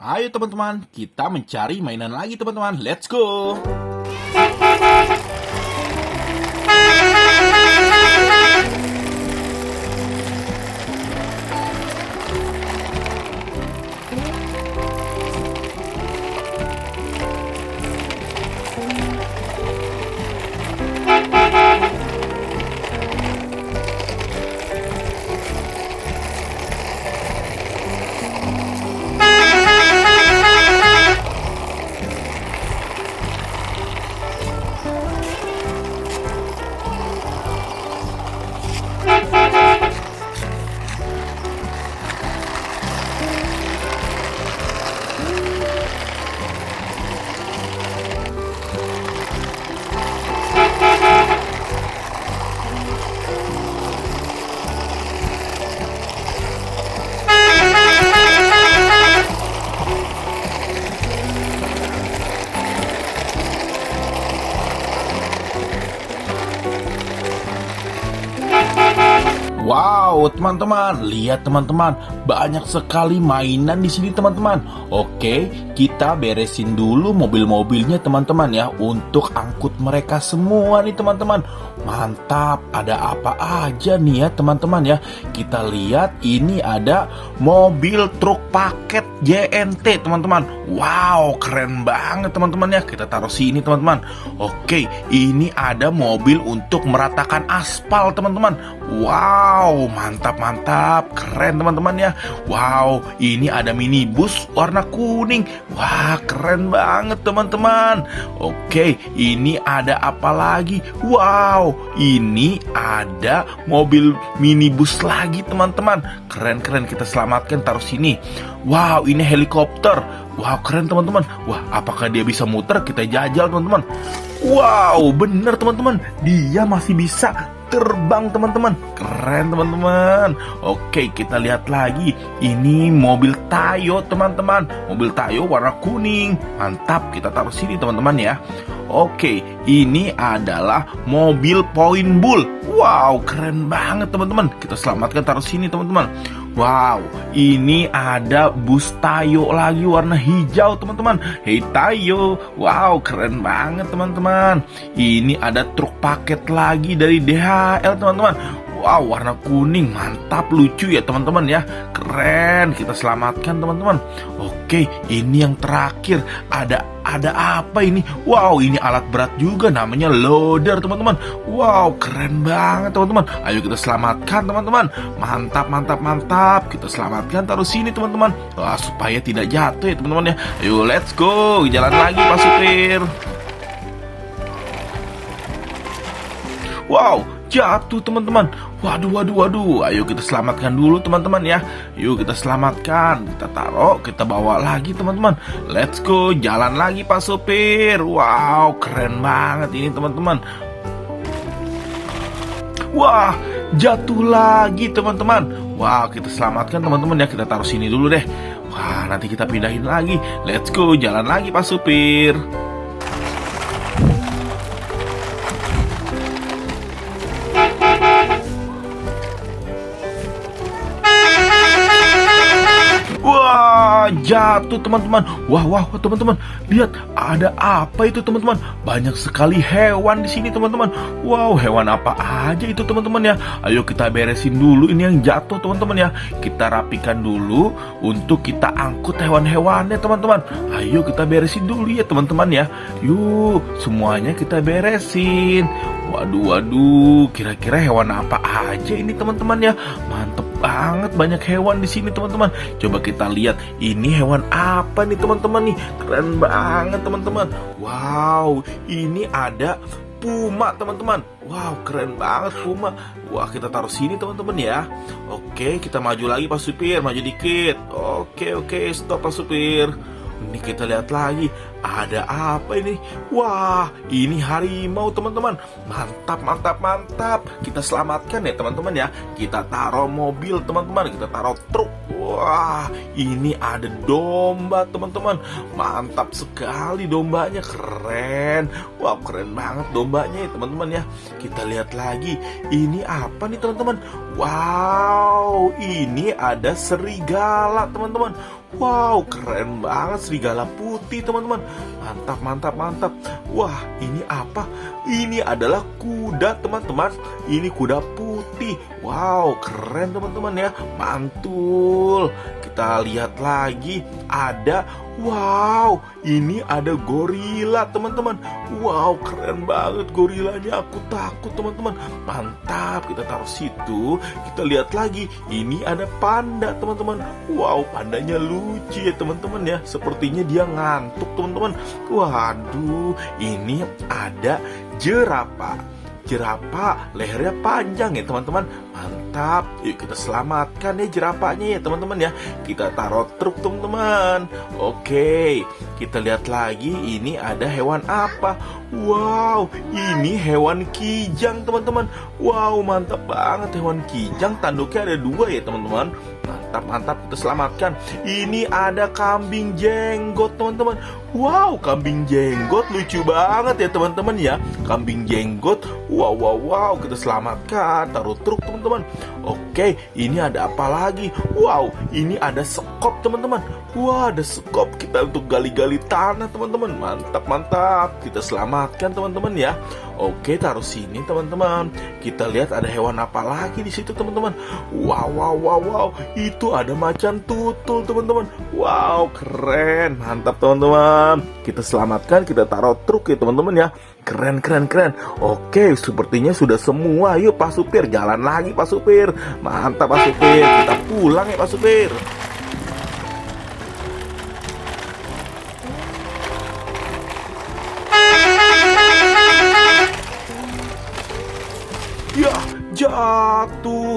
Ayo teman-teman, kita mencari mainan lagi teman-teman. Let's go. Wow, teman-teman, lihat teman-teman, banyak sekali mainan di sini teman-teman. Oke, kita beresin dulu mobil-mobilnya teman-teman ya, untuk angkut mereka semua nih teman-teman. Mantap, ada apa aja nih ya teman-teman ya. Kita lihat ini ada mobil truk paket JNT teman-teman. Wow, keren banget teman-teman ya. Kita taruh sini teman-teman. Oke, ini ada mobil untuk meratakan aspal teman-teman. Wow, mantap-mantap, keren teman-teman ya. Wow, ini ada minibus warna kuning. Wah, keren banget teman-teman. Oke, ini ada apa lagi? Wow, ini ada mobil minibus lagi teman-teman. Keren-keren, kita selamatkan, taruh sini. Wow, ini helikopter. Wow, keren teman-teman. Wah, apakah dia bisa muter? Kita jajal teman-teman. Wow, bener teman-teman, dia masih bisa terbang teman-teman. Keren teman-teman. Oke, kita lihat lagi. Ini mobil Tayo teman-teman. Mobil Tayo warna kuning. Mantap, kita taruh sini teman-teman ya. Oke, ini adalah mobil Point Bull. Wow, keren banget teman-teman. Kita selamatkan, taruh sini teman-teman. Wow, ini ada bus Tayo lagi warna hijau teman-teman. Hey Tayo. Wow, keren banget teman-teman. Ini ada truk paket lagi dari DHL teman-teman. Wow, warna kuning, mantap, lucu ya teman-teman ya. Keren, kita selamatkan teman-teman. Oke, ini yang terakhir. Ada apa ini? Wow, ini alat berat juga, namanya loader teman-teman. Wow, keren banget teman-teman. Ayo kita selamatkan teman-teman. Mantap, mantap, mantap. Kita selamatkan, taruh sini teman-teman. Wah, supaya tidak jatuh ya teman-teman ya. Ayo let's go, jalan lagi Pak Supir. Wow, jatuh teman-teman. Waduh, waduh, waduh. Ayo kita selamatkan dulu teman-teman ya. Yuk kita selamatkan. Kita taruh, kita bawa lagi teman-teman. Let's go, jalan lagi Pak Supir. Wow, keren banget ini teman-teman. Wah, jatuh lagi teman-teman. Wah, kita selamatkan teman-teman ya. Kita taruh sini dulu deh. Wah, nanti kita pindahin lagi. Let's go, jalan lagi Pak Supir. Wah, jatuh teman-teman. Wah, teman-teman, lihat ada apa itu teman-teman? Banyak sekali hewan di sini teman-teman. Wow, hewan apa aja itu teman-teman ya? Ayo kita beresin dulu ini yang jatuh teman-teman ya. Kita rapikan dulu untuk kita angkut hewan-hewannya teman-teman. Ayo kita beresin dulu ya teman-teman ya. Yuk, semuanya kita beresin. Waduh, kira-kira hewan apa aja ini teman-teman ya? Mantep banget, banyak hewan di sini teman-teman. Coba kita lihat, ini hewan apa nih teman-teman nih? Keren banget teman-teman. Wow, ini ada puma teman-teman. Wow, keren banget puma. Wah, kita taruh sini teman-teman ya. Oke, kita maju lagi Pak Supir, maju dikit. Oke, stop Pak Supir. Ini kita lihat lagi, ada apa ini? Wah, ini harimau teman-teman. Mantap, mantap, mantap. Kita selamatkan ya teman-teman ya. Kita taruh mobil teman-teman, kita taruh truk. Wah, ini ada domba teman-teman. Mantap sekali dombanya, keren. Wah, keren banget dombanya ya teman-teman ya. Kita lihat lagi, ini apa nih teman-teman? Wow, ini ada serigala teman-teman. Wow, keren banget serigala putih teman-teman. Mantap, mantap, mantap. Wah, ini apa? Ini adalah kuda teman-teman. Ini kuda putih. Wow, keren teman-teman ya. Mantul. Kita lihat lagi. Wow, ini ada gorila teman-teman. Wow, keren banget gorilanya. Aku takut teman-teman. Mantap, kita taruh situ. Kita lihat lagi. Ini ada panda teman-teman. Wow, pandanya lucu ya teman-teman ya. Sepertinya dia ngantuk teman-teman. Waduh, ini ada jerapah. Jerapah lehernya panjang ya teman-teman. Mantap. Yuk kita selamatkan ya jerapahnya ya teman-teman ya. Kita taruh truk teman-teman. Oke, kita lihat lagi. Ini ada hewan apa? Wow, ini hewan kijang teman-teman. Wow, mantap banget hewan kijang. Tanduknya ada 2 ya teman-teman. Mantap, mantap, kita selamatkan. Ini ada kambing jenggot teman-teman. Wow, kambing jenggot lucu banget ya teman-teman ya. Kambing jenggot. Wow, wow, wow, kita selamatkan. Taruh truk teman-teman. Oke, ini ada apa lagi? Wow, ini ada sekop teman-teman. Wah, ada sekop kita untuk gali-gali tanah teman-teman. Mantap, mantap. Kita selamatkan teman-teman ya. Oke, taruh sini teman-teman. Kita lihat ada hewan apa lagi di situ teman-teman. Wow, wow, wow, wow. Itu ada macan tutul teman-teman. Wow, keren. Mantap teman-teman. Kita selamatkan, kita taruh truk ya teman-teman ya. Keren, keren, keren. Oke, sepertinya sudah semua. Yuk Pak Supir, jalan lagi Pak Supir. Mantap Pak Supir. Kita pulang ya Pak Supir. Ya, jatuh.